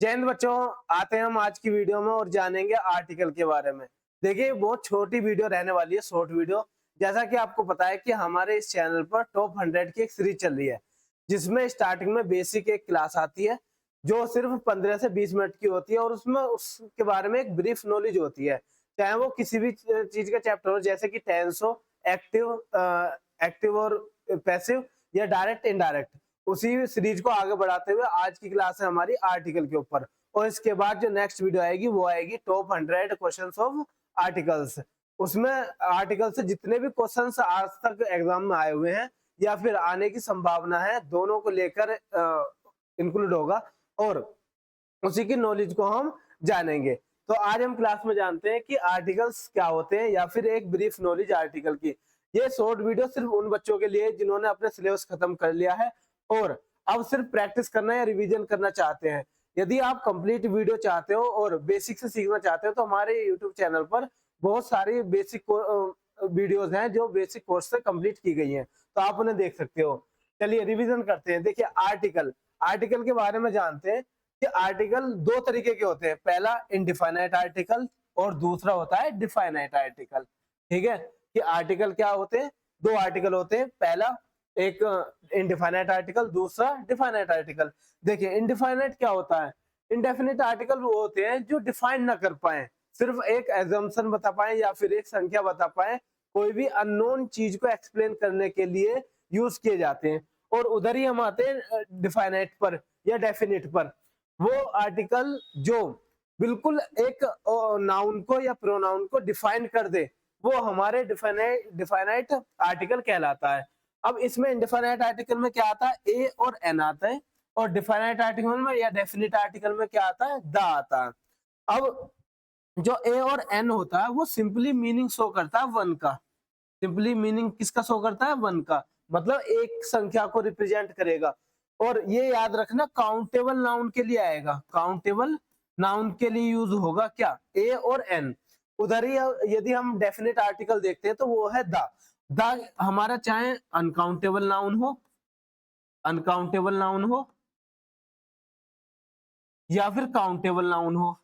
जय हिंद बच्चों, आते हैं हम आज की वीडियो में और जानेंगे आर्टिकल के बारे में। देखिए बहुत छोटी वीडियो रहने वाली है, शॉर्ट वीडियो। जैसा कि आपको पता है कि हमारे इस चैनल पर टॉप 100 की एक सीरीज चल रही है, जिसमें स्टार्टिंग में बेसिक एक क्लास आती है जो सिर्फ 15 से 20 मिनट की होती है और उसमें उसके बारे में एक ब्रीफ नॉलेज होती है, चाहे वो किसी भी चीज का चैप्टर हो, जैसे कि टेंस हो, एक्टिव एक्टिव और पैसिव, या डायरेक्ट इनडायरेक्ट। उसी सीरीज को आगे बढ़ाते हुए आज की क्लास है हमारी आर्टिकल के ऊपर, और इसके बाद जो नेक्स्ट वीडियो आएगी वो आएगी टॉप 100 क्वेश्चंस ऑफ आर्टिकल्स। उसमें आर्टिकल से जितने भी क्वेश्चंस आज तक एग्जाम में आए हुए हैं या फिर आने की संभावना है, दोनों को लेकर इंक्लूड होगा और उसी की नॉलेज को हम जानेंगे। तो आज हम क्लास में जानते हैं कि आर्टिकल्स क्या होते हैं या फिर एक ब्रीफ नॉलेज आर्टिकल की। ये शॉर्ट वीडियो सिर्फ उन बच्चों के लिए जिन्होंने अपने सिलेबस खत्म कर लिया है और अब सिर्फ प्रैक्टिस करना या रिवीजन करना चाहते हैं। यदि आप कंप्लीट वीडियो चाहते हो और बेसिक से सीखना चाहते हो तो हमारे यूट्यूब चैनल पर बहुत सारी बेसिक वीडियोस हैं जो बेसिक कोर्स से कंप्लीट की गई हैं, तो आप उन्हें देख सकते हो। चलिए रिवीजन करते हैं। देखिए आर्टिकल आर्टिकल के बारे में जानते हैं कि आर्टिकल दो तरीके के होते हैं, पहला इनडिफाइनाइट आर्टिकल और दूसरा होता है डिफाइनाइट आर्टिकल। ठीक है, कि आर्टिकल क्या होते हैं, दो आर्टिकल होते हैं, पहला एक इनडिफाइनाइट आर्टिकल, दूसरा डिफाइनाइट आर्टिकल। देखिए इनडिफाइनाइट क्या होता है, इंडेफिनिट आर्टिकल वो होते हैं जो डिफाइन ना कर पाए, सिर्फ एक एजम्पशन बता पाए या फिर एक संख्या बता पाए, कोई भी अननोन चीज को एक्सप्लेन करने के लिए यूज किए जाते हैं। और उधर ही हम आते हैं डिफाइनाइट पर या डेफिनिट पर, वो आर्टिकल जो बिल्कुल एक नाउन को या प्रोनाउन को डिफाइन कर दे, वो हमारे डिफाइनाइट आर्टिकल कहलाता है। अब इसमें इंडिफाइनाइट आर्टिकल में क्या आता है, ए और एन आता है, और डिफाइनाइट आर्टिकल में या डेफिनिट आर्टिकल में क्या आता है, द आता है। अब जो ए और एन होता है वो सिंपली मीनिंग शो करता है वन का। सिंपली मीनिंग किसका शो करता है, वन का, मतलब एक संख्या को रिप्रेजेंट करेगा। और ये याद रखना काउंटेबल नाउन के लिए आएगा, काउंटेबल नाउन के लिए यूज होगा क्या, ए और एन। उधर ही यदि हम डेफिनेट आर्टिकल देखते हैं तो वो है द हमारा चाहे अनकाउंटेबल नाउन हो, अनकाउंटेबल नाउन हो या फिर काउंटेबल नाउन हो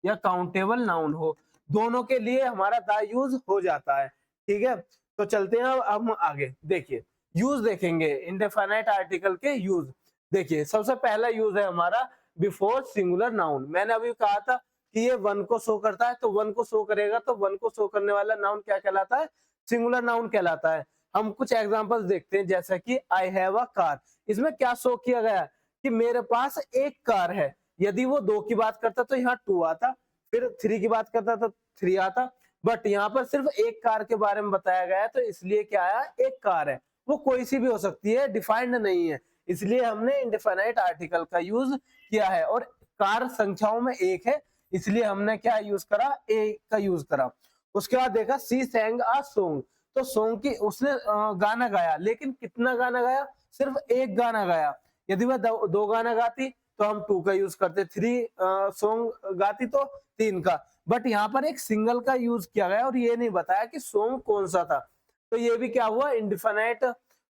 या काउंटेबल नाउन हो, दोनों के लिए हमारा द यूज हो जाता है। ठीक है, तो चलते हैं अब हम आगे। देखिए यूज देखेंगे इंडेफिनाइट आर्टिकल के यूज। देखिए सबसे पहला यूज है हमारा बिफोर सिंगुलर नाउन। मैंने अभी कहा था कि ये वन को शो करता है, तो वन को शो करेगा, तो वन को शो करने वाला नाउन क्या कहलाता है, सिंगुलर नाउन कहलाता है। हम कुछ एग्जांपल्स देखते हैं, जैसा कि आई हैव अ कार। इसमें क्या शो किया गया कि मेरे पास एक कार है। यदि वो दो की बात करता तो यहाँ टू आता, फिर थ्री की बात करता तो थ्री आता, बट यहाँ पर सिर्फ एक कार के बारे में बताया गया है, तो इसलिए क्या आया, एक कार है। वो कोई सी भी हो सकती है, डिफाइंड नहीं है, इसलिए हमने इंडिफिनाइट आर्टिकल का यूज किया है। और कार संख्याओं में एक है, इसलिए हमने क्या यूज करा, ए का यूज करा। उसके बाद देखा सी सैंग अ सॉन्ग, तो सॉन्ग की उसने गाना गाया, लेकिन कितना गाना गाया, सिर्फ एक गाना गाया। यदि वह दो गाना गाती तो हम टू का यूज करते, थ्री सॉन्ग गाती तो तीन का, बट यहाँ पर एक सिंगल का यूज किया गया और ये नहीं बताया कि सॉन्ग कौन सा था, तो ये भी क्या हुआ, इंडिफिनाइट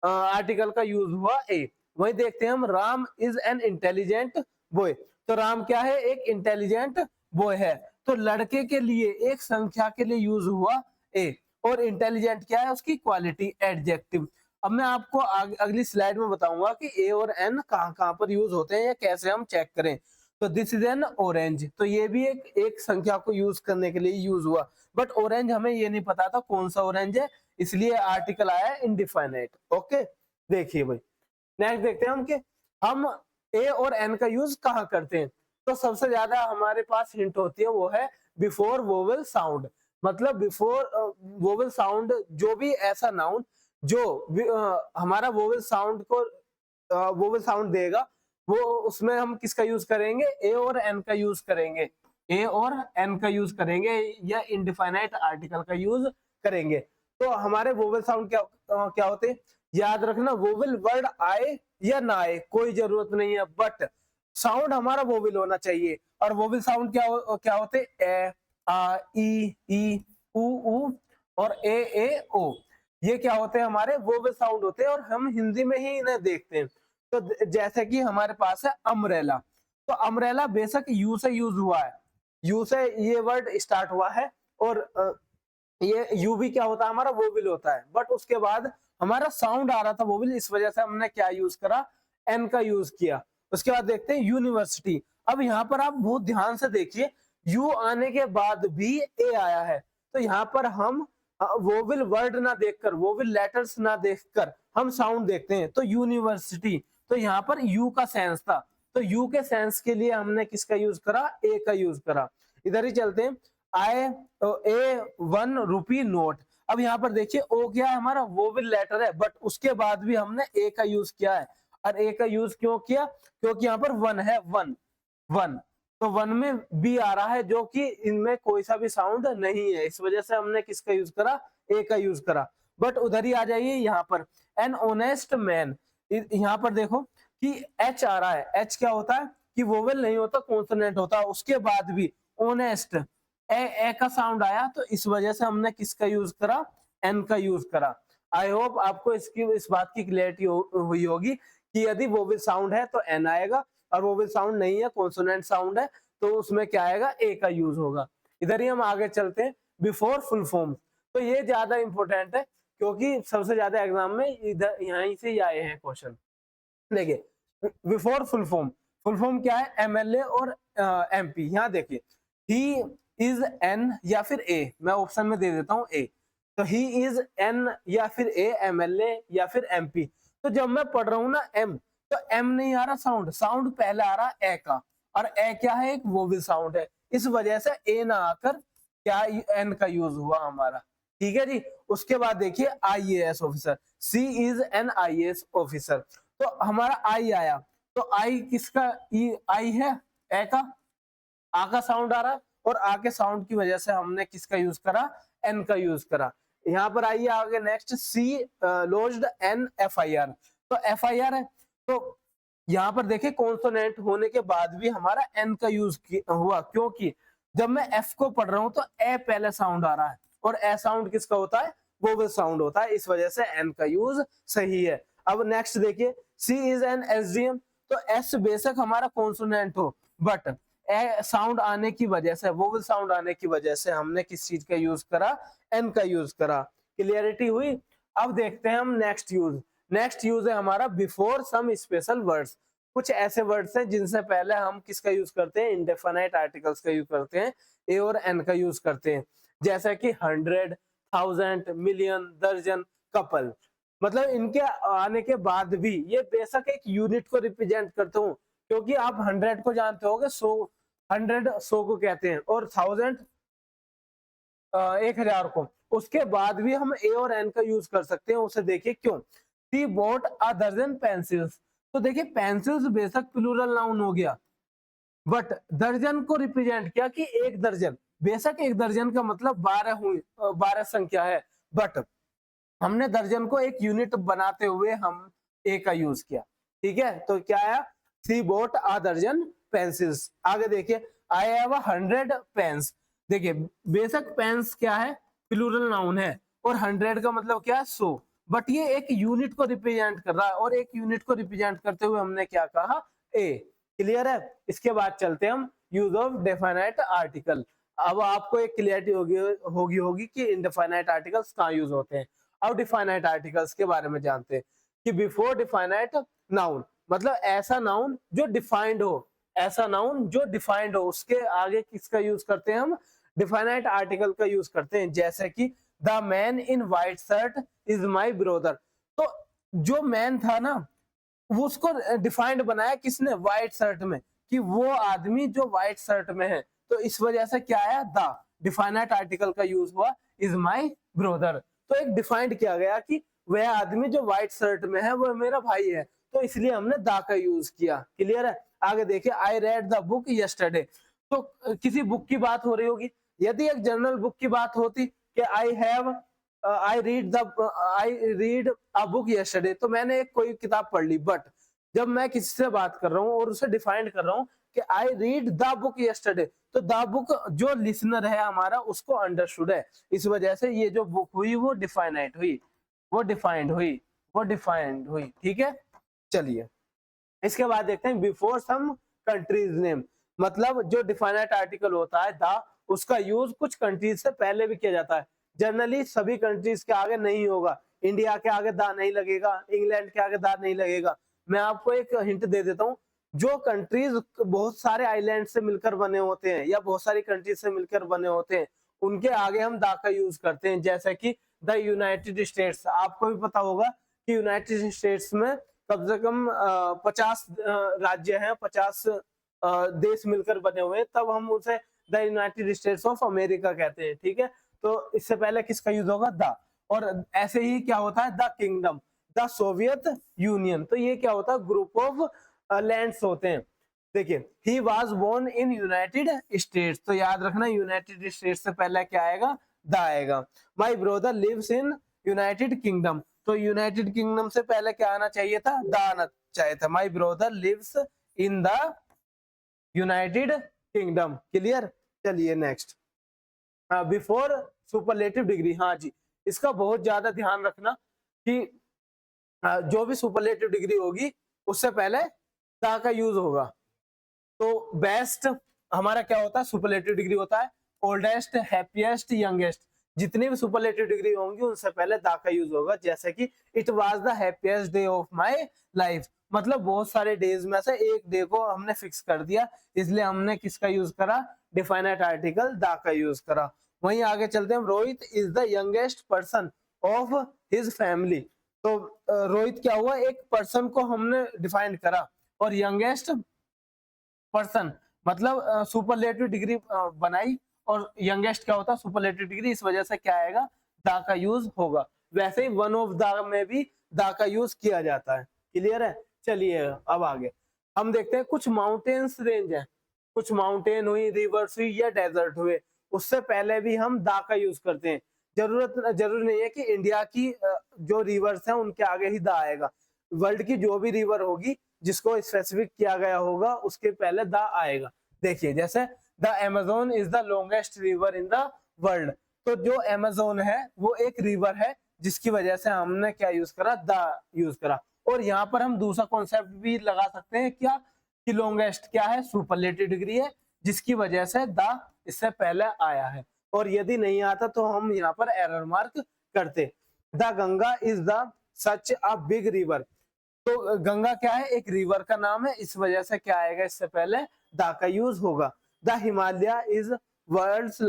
आर्टिकल का यूज हुआ ए। वही देखते हैं हम, Ram is an intelligent boy, तो राम क्या है, एक इंटेलिजेंट बॉय है, तो लड़के के लिए एक संख्या के लिए यूज हुआ ए। और इंटेलिजेंट क्या है, उसकी क्वालिटी, एडजेक्टिव। अब मैं आपको अगली स्लाइड में बताऊंगा कि ए और एन कहाँ कहाँ पर यूज होते हैं या कैसे हम चेक करें। तो दिस इज एन ऑरेंज, तो ये भी एक संख्या को यूज करने के लिए यूज हुआ, बट ऑरेंज हमें ये नहीं पता था कौन सा ऑरेंज है, इसलिए आर्टिकल आया इनडिफिनाइट। ओके, देखिए भाई नेक्स्ट देखते हैं हम कि हम ए और एन का यूज कहाँ करते हैं। तो सबसे ज्यादा हमारे पास हिंट होती है वो है बिफोर वोवेल साउंड, मतलब बिफोर वोवेल साउंड, जो भी ऐसा नाउन जो हमारा वोवेल साउंड को वोवेल साउंड देगा, वो उसमें हम किसका यूज करेंगे, ए और एन का यूज करेंगे, ए और एन का यूज करेंगे या इनडिफिनाइट आर्टिकल का यूज करेंगे। तो हमारे वोवेल साउंड क्या होते हैं, याद रखना, वोवेल वर्ड आए या ना आए कोई जरूरत नहीं है, बट साउंड हमारा वोवेल होना चाहिए। और वोवेल साउंड क्या होते, ए, आ, ई, ऊ और ए ओ, ये क्या होते हैं, हमारे वोवेल साउंड होते हैं और हम हिंदी में ही इन्हें देखते हैं। तो जैसे कि हमारे पास है अम्ब्रेला, तो अम्ब्रेला बेशक यू से यूज हुआ है, यू से ये वर्ड स्टार्ट हुआ है, और ये यू भी क्या होता है हमारा, वोविल होता है, बट उसके बाद हमारा साउंड आ रहा था वोविल, इस वजह से हमने क्या यूज करा, एन का यूज किया। उसके बाद देखते हैं यूनिवर्सिटी। अब यहाँ पर आप बहुत ध्यान से देखिए, यू आने के बाद भी ए आया है, तो यहाँ पर हम वोविल वर्ड ना देखकर, वोविल लेटर्स ना देखकर हम साउंड देखते हैं। तो यूनिवर्सिटी, तो यहाँ पर यू का सेंस था, तो यू के सेंस के लिए हमने किसका यूज करा, ए का यूज करा। इधर ही चलते हैं, आई ए 1 रुपी नोट। अब यहाँ पर देखिए ओ क्या है हमारा, वोविल लेटर है, बट उसके बाद भी हमने ए का यूज किया है। और ए का यूज क्यों किया, क्योंकि यहाँ पर वन है, वन वन, तो वन में बी आ रहा है, जो कि इनमें कोई सा भी साउंड नहीं है, इस वजह से हमने किसका यूज करा, ए का यूज करा। बट उधर ही आ जाइए, यहाँ पर एन ऑनेस्ट मैन, यहाँ पर देखो कि एच आ रहा है, एच क्या होता है कि वोवेल नहीं होता, कॉन्सोनेंट होता है, उसके बाद भी ऑनेस्ट ए का साउंड आया, तो इस वजह से हमने किसका यूज करा, एन का यूज करा। आई होप आपको इस बात की क्लियरिटी हुई होगी कि यदि वोवेल साउंड है तो एन आएगा, और वोवेल साउंड नहीं है, कॉन्सोनेंट साउंड है, तो उसमें क्या आएगा, ए का यूज होगा। इधर ही हम आगे चलते हैं, बिफोर फुल फॉर्म। तो ये ज्यादा इंपॉर्टेंट है, क्योंकि सबसे ज्यादा एग्जाम में इधर यहीं से ही आए हैं क्वेश्चन। देखिए before full form, full form क्या है, एमएलए और एमपी। यहाँ देखिए ही इज एन या फिर ए, मैं ऑप्शन में दे देता हूँ ए, तो ही इज एन या फिर ए, एमएलए या फिर एमपी। तो जब मैं पढ़ रहा हूँ ना एम, तो एम नहीं आ रहा साउंड, साउंड पहले आ रहा ए का, और ए क्या है, एक वोवेल साउंड है, इस वजह से ए ना आकर क्या एन का यूज हुआ हमारा। ठीक है जी। उसके बाद देखिए IAS officer, she is an IAS officer, तो हमारा आई आया, तो आई किसका, आई है ए का, आ का साउंड आ रहा है, और आ के साउंड की वजह से हमने किसका यूज करा, एन का यूज करा। यहाँ पर आइए आगे next, she lodged an FIR, तो एफआईआर है, तो यहाँ पर देखिए कॉन्सोनेंट होने के बाद भी हमारा एन का यूज हुआ, क्योंकि जब मैं एफ को पढ़ रहा हूं तो ए पहले साउंड आ रहा है, और ए साउंड किसका होता है, वोवेल साउंड होता है, इस वजह से एन का यूज सही है। अब नेक्स्ट देखिए, सी इज एन एसडीएम, तो एस बेशक हमारा कॉन्सोनेंट हो, बट ए साउंड आने की वजह से, वोवेल साउंड आने की वजह से हमने किस चीज का यूज करा, एन का यूज करा। क्लियरिटी हुई। अब देखते हैं हम नेक्स्ट यूज। नेक्स्ट यूज है हमारा बिफोर सम स्पेशल वर्ड्स। कुछ ऐसे वर्ड्स हैं जिनसे पहले हम किसका यूज करते हैं, इंडेफिनाइट आर्टिकल्स का यूज करते हैं, ए और एन का यूज करते हैं, जैसा कि 100, 1000, मिलियन, दर्जन, कपल। मतलब इनके आने के बाद भी ये बेशक एक यूनिट को रिप्रेजेंट करते हो, क्योंकि आप 100 को जानते होगे, 100 100 को कहते हैं, और 1000 1000 को। उसके बाद भी हम ए और एन का यूज कर सकते हैं, उसे देखिए क्यों। सी बोट अ दर्जन पेंसिल्स, तो देखिए पेंसिल्स बेशक प्लूरल नाउन हो गया, बट दर्जन को रिप्रेजेंट किया कि एक दर्जन, बेशक एक दर्जन का मतलब 12 हुई, 12 संख्या है, बट हमने दर्जन को एक यूनिट बनाते हुए हम ए का यूज किया। ठीक है, तो क्या आया, सी बोट अ दर्जन पेंसिल्स। आगे देखिए, आई हैव 100 पेन्स, देखिए बेशक पेन्स क्या है, प्लूरल नाउन है, और 100 का मतलब क्या है, 100, बट ये एक यूनिट को रिप्रेजेंट कर रहा है, और एक यूनिट को रिप्रेजेंट करते हुए हमने क्या कहा, ए। क्लियर है। इसके बाद चलते हैं हम यूज ऑफ डेफिनाइट आर्टिकल। अब आपको एक क्लियरिटी होगी कि इनडेफिनाइट आर्टिकल्स कहाँ यूज होते हैं। अब डिफाइनाइट आर्टिकल्स के बारे में जानते हैं कि बिफोर डिफाइनाइट नाउन, मतलब ऐसा नाउन जो डिफाइंड हो, ऐसा नाउन जो डिफाइंड हो, उसके आगे किसका यूज करते हैं हम, डिफाइनाइट आर्टिकल का यूज करते हैं। जैसे कि the man in white shirt is my brother, तो जो मैन था ना, वो उसको डिफाइंड बनाया किसने, व्हाइट शर्ट में, कि वो आदमी जो व्हाइट शर्ट में है, तो इस वजह से क्या आया, द डिफाइनाइट आर्टिकल का यूज हुआ, इज माई ब्रदर, तो एक डिफाइंड किया गया कि वह आदमी जो व्हाइट शर्ट में है वो मेरा भाई है, तो इसलिए हमने दा का यूज किया। क्लियर है। आगे देखिए, I read the book yesterday, तो किसी बुक की बात हो रही होगी, यदि एक जनरल बुक की बात होती कि I read a book yesterday, तो मैंने एक कोई किताब पढ़ ली, बट जब मैं किसी से बात कर रहा हूँ और उसे डिफाइन कर रहा हूँ कि I read the book yesterday, तो द बुक जो लिसनर है हमारा उसको अंडरस्टूड है, इस वजह से ये जो बुक हुई वो डिफाइनाइट हुई, वो डिफाइंड हुई, वो डिफाइंड हुई। ठीक है, चलिए इसके बाद देखते हैं बिफोर सम कंट्रीज नेम, मतलब जो डिफाइनाइट आर्टिकल होता है द, उसका यूज कुछ कंट्रीज से पहले भी किया जाता है। जनरली सभी कंट्रीज के आगे नहीं होगा, इंडिया के आगे द नहीं लगेगा, इंग्लैंड के आगे द नहीं लगेगा। मैं आपको एक हिंट दे देता हूँ, जो कंट्रीज बहुत सारे आइलैंड से मिलकर बने होते हैं या बहुत सारी कंट्रीज से मिलकर बने होते हैं, उनके आगे हम दा का यूज करते हैं। जैसे कि द यूनाइटेड स्टेट्स, आपको भी पता होगा कि यूनाइटेड स्टेट्स में कम से कम 50 राज्य हैं, 50 देश मिलकर बने हुए हैं, तब हम उसे the United states of America कहते हैं। ठीक है, तो इससे पहले किसका यूज होगा? द। और ऐसे ही क्या होता है? The kingdom, the Soviet union, तो ये क्या होता है? ग्रुप ऑफ लैंड्स होते हैं। देखिए, he was born in United States, तो याद रखना यूनाइटेड स्टेट्स से पहले क्या आएगा? द आएगा। My brother lives in United Kingdom, तो यूनाइटेड किंगडम से पहले क्या आना चाहिए था? द आना चाहिए था। My brother lives in the United Kingdom. Clear? चलिए नेक्स्ट, बिफोर सुपरलेटिव डिग्री। हाँ जी, इसका बहुत ज्यादा ध्यान रखना कि जो भी सुपरलेटिव डिग्री होगी उससे पहले द का यूज होगा। तो बेस्ट हमारा क्या होता है? सुपरलेटिव डिग्री होता है। ओल्डेस्ट, हैप्पीएस्ट, यंगेस्ट, जितनी भी सुपरलेटिव डिग्री होंगी उनसे पहले द का यूज होगा। जैसे कि it was the happiest day of my life, मतलब बहुत सारे डेज में से एक डे को हमने फिक्स कर दिया, इसलिए हमने किसका यूज करा? डिफाइनाइट आर्टिकल द का यूज करा। वहीं आगे चलते हैं। Rohit is the youngest person of his family, तो रोहित क्या हुआ? एक पर्सन को हमने डिफाइन करा, और यंगेस्ट पर्सन मतलब सुपरलेटिव डिग्री बनाई, और यंगेस्ट क्या होता है? सुपरलेटिव डिग्री, इस वजह से क्या आएगा? द का यूज होगा। वैसे ही वन ऑफ द में भी द का यूज किया जाता है। क्लियर है? चलिए अब आगे हम देखते हैं। कुछ माउंटेन्स रेंज है, कुछ माउंटेन हुई, रिवर्स हुई या डेजर्ट हुए, उससे पहले भी हम द का यूज करते हैं। जरूरी नहीं है कि इंडिया की जो रिवर्स है उनके आगे ही द आएगा। वर्ल्ड की जो भी रिवर होगी जिसको स्पेसिफिक किया गया होगा उसके पहले द आएगा। देखिए, जैसे the Amazon is the longest river in the world, तो जो अमेज़न है वो एक रिवर है जिसकी वजह से हमने क्या यूज करा? द यूज करा। और यहाँ पर हम दूसरा कॉन्सेप्ट भी लगा सकते हैं क्या, कि लॉन्गेस्ट क्या है? सुपरलेटिव डिग्री है, जिसकी वजह से द इससे पहले आया है। और यदि नहीं आता तो हम यहाँ पर एरर मार्क करते। The Ganga is the such a big river, तो गंगा क्या है? एक रिवर का नाम है, इस वजह से क्या आएगा? इससे पहले द का यूज होगा। The Himalaya is world's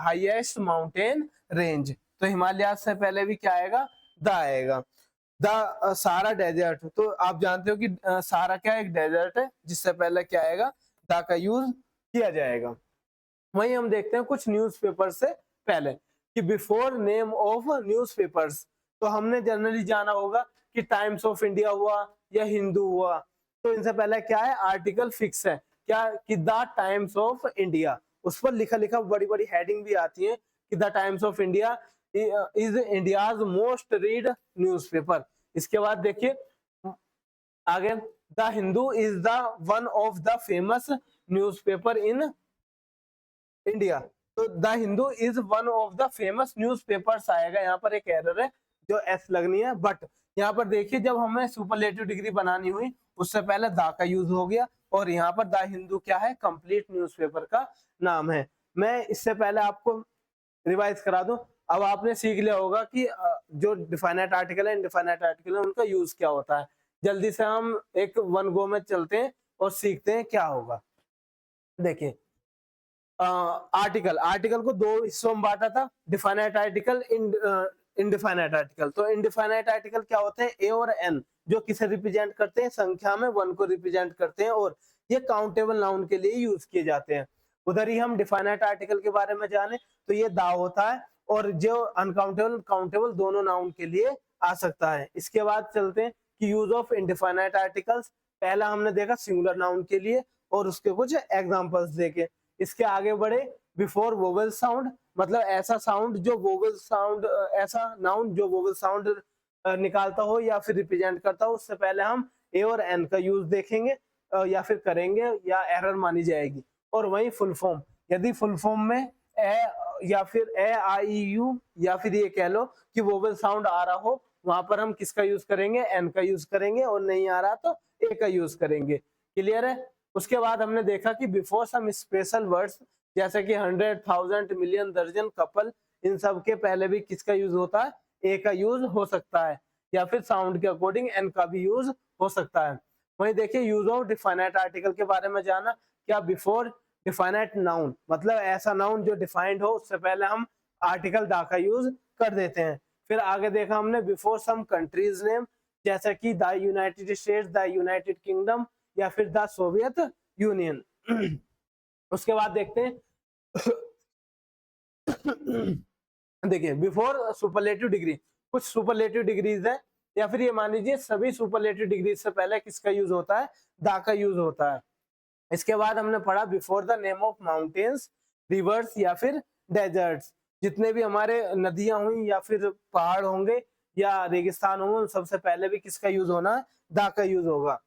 highest mountain range, तो हिमालय से पहले भी क्या आएगा? द आएगा। द सारा डेजर्ट, तो आप जानते हो कि सारा क्या एक डेजर्ट है, जिससे पहले क्या आएगा? द का यूज किया जाएगा। वहीं हम देखते हैं कुछ न्यूज़पेपर से पहले, कि बिफोर नेम ऑफ न्यूज़पेपर्स, तो हमने जनरली जाना होगा कि टाइम्स ऑफ इंडिया हुआ या हिंदू हुआ, तो इनसे पहले क्या है? आर्टिकल फिक्स है क्या? कि द टाइम्स ऑफ इंडिया, उस पर लिखा लिखा बड़ी बड़ी हेडिंग भी आती है कि the Times of India is India's most read newspaper. इसके बाद देखिए आगे, the Hindu is the one of the famous newspaper in India, तो the Hindu is one of the famous newspapers आएगा। यहाँ पर एक एरर है जो एस लगनी है, बट यहाँ पर देखिए जब हमें सुपरलेटिव डिग्री बनानी हुई उससे पहले द का यूज हो गया, और यहाँ पर द हिंदू क्या है? कंप्लीट न्यूज़पेपर का नाम है। मैं इससे पहले आपको रिवाइज करा दूं, अब आपने सीख लिया होगा कि जो डिफाइनाइट आर्टिकल है, इनडिफाइनाइट आर्टिकल है, उनका यूज क्या होता है। जल्दी से हम एक वन गो में चलते हैं और सीखते हैं क्या होगा। देखिए, आर्टिकल को दो हिस्सों में बांटा था, डिफाइनाइट आर्टिकल, इनडिफाइनाइट आर्टिकल। तो इनडिफाइनाइट आर्टिकल क्या होते हैं? ए और एन, जो किसे रिप्रेजेंट करते हैं? संख्या में वन को रिप्रेजेंट करते हैं, और ये काउंटेबल नाउन के लिए यूज किए जाते हैं। उधर ही हम डिफाइनाइट आर्टिकल के बारे में जाने तो ये दा होता है, और जो अनकाउंटेबल काउंटेबल दोनों नाउन के लिए आ सकता है। इसके बाद चलते हैं कि यूज ऑफ इनडिफाइनाइट आर्टिकल्स। पहला हमने देखा सिंगुलर नाउन के लिए, और उसके कुछ एग्जांपल्स देखे। इसके आगे बढ़े, बिफोर वोवेल साउंड, मतलब ऐसा साउंड जो वोवेल साउंड, ऐसा नाउन जो वोवेल साउंड निकालता हो या फिर रिप्रेजेंट करता हो, उससे पहले हम ए और एन का यूज देखेंगे या फिर करेंगे, या एरर मानी जाएगी। और वही फुल फॉर्म, यदि फुल फॉर्म में ए या फिर ए आई यू, या फिर ये कह लो कि वोवेल साउंड आ रहा हो, वहां पर हम किसका यूज करेंगे? एन का यूज करेंगे, और नहीं आ रहा तो ए का यूज करेंगे। क्लियर है? उसके बाद हमने देखा कि बिफोर सम स्पेशल वर्ड्स जैसे कि 100,000 मिलियन दर्जन कपल, इन सब के पहले भी किसका यूज होता है, ए का यूज हो सकता है, या फिर साउंड के अकॉर्डिंग एन का भी यूज हो सकता है। वहीं देखिए यूज ऑफ डिफाइनाइट आर्टिकल के बारे में जाना, क्या बिफोर डिफाइनाइट नाउन मतलब ऐसा नाउन जो डिफाइंड हो उससे पहले हम आर्टिकल दा का यूज कर देते हैं। फिर आगे देखा हमने बिफोर सम कंट्रीज नेम जैसे कि the United states, the United kingdom या फिर द सोवियत यूनियन। उसके बाद देखते हैं देखिए बिफोर सुपरलेटिव डिग्री, कुछ सुपरलेटिव डिग्रीज है या फिर ये मान लीजिए सभी सुपरलेटिव डिग्री से पहले किसका यूज होता है, दा का यूज होता है। इसके बाद हमने पढ़ा before the name of mountains, reverse या फिर डेजर्ट्स, जितने भी हमारे नदियां हुई या फिर पहाड़ होंगे या रेगिस्तान होंगे उन सबसे पहले भी किसका यूज होना है, दा का यूज होगा।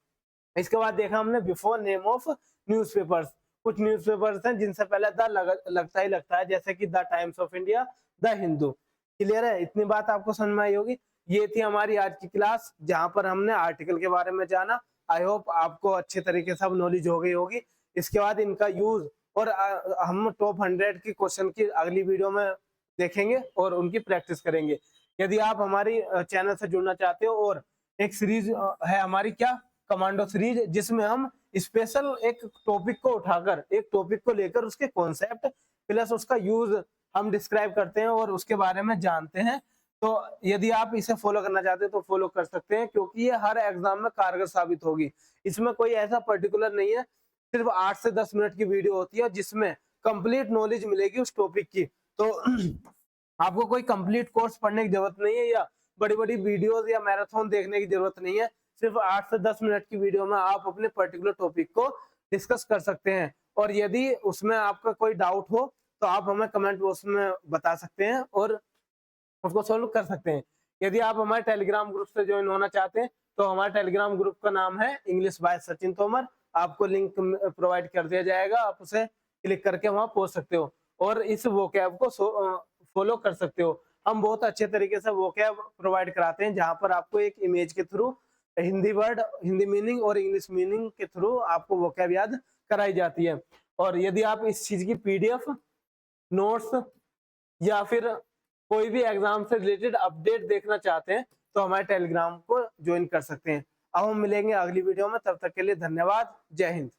इसके बाद देखा हमने बिफोर नेम ऑफ न्यूज़पेपर्स, कुछ न्यूज़पेपर्स हैं जिनसे पहले द लगता ही लगता है जैसे कि the Times of India, the Hindu. Clear है, इतनी बात आपको समझ में आई होगी। ये थी हमारी आज की क्लास जहां पर हमने आर्टिकल के बारे में जाना। आई होप आपको अच्छे तरीके से अब नॉलेज हो गई होगी। इसके बाद इनका यूज और हम टॉप 100 की क्वेश्चन की अगली वीडियो में देखेंगे और उनकी प्रैक्टिस करेंगे। यदि आप हमारी चैनल से जुड़ना चाहते हो और एक सीरीज है हमारी क्या कमांडो सीरीज, जिसमें हम स्पेशल एक टॉपिक को उठाकर एक टॉपिक को लेकर उसके कॉन्सेप्ट प्लस उसका यूज हम डिस्क्राइब करते हैं और उसके बारे में जानते हैं। तो यदि आप इसे फॉलो करना चाहते हैं तो फॉलो कर सकते हैं क्योंकि ये हर एग्जाम में कारगर साबित होगी। इसमें कोई ऐसा पर्टिकुलर नहीं है, सिर्फ 8 से 10 मिनट की वीडियो होती है जिसमें कंप्लीट नॉलेज मिलेगी उस टॉपिक की। तो आपको कोई कंप्लीट कोर्स पढ़ने की जरूरत नहीं है या बड़ी बड़ी वीडियोस या मैराथन देखने की जरूरत नहीं है। सिर्फ 8 से 10 मिनट की वीडियो में आप अपने पर्टिकुलर टॉपिक को डिस्कस कर सकते हैं। और यदि उसमें आपका कोई डाउट हो तो आप हमें कमेंट बॉक्स में बता सकते हैं और उसको सोल्व कर सकते हैं। यदि आप हमारे टेलीग्राम ग्रुप से ज्वाइन होना चाहते हैं तो हमारे टेलीग्राम ग्रुप का नाम है इंग्लिश बाय सचिन तोमर। आपको लिंक प्रोवाइड कर दिया जाएगा, आप उसे क्लिक करके वहां पहुंच सकते हो और इस वोकैब को फॉलो कर सकते हो। हम बहुत अच्छे तरीके से वोकैब प्रोवाइड कराते हैं जहां पर आपको एक इमेज के through Hindi word, Hindi meaning और इंग्लिश मीनिंग के थ्रू आपको वोकैब याद कराई जाती है। और यदि आप इस चीज की पीडीएफ, नोट्स या फिर कोई भी एग्जाम से रिलेटेड अपडेट देखना चाहते हैं तो हमारे टेलीग्राम को ज्वाइन कर सकते हैं। अब हम मिलेंगे अगली वीडियो में, तब तक के लिए धन्यवाद। जय हिंद।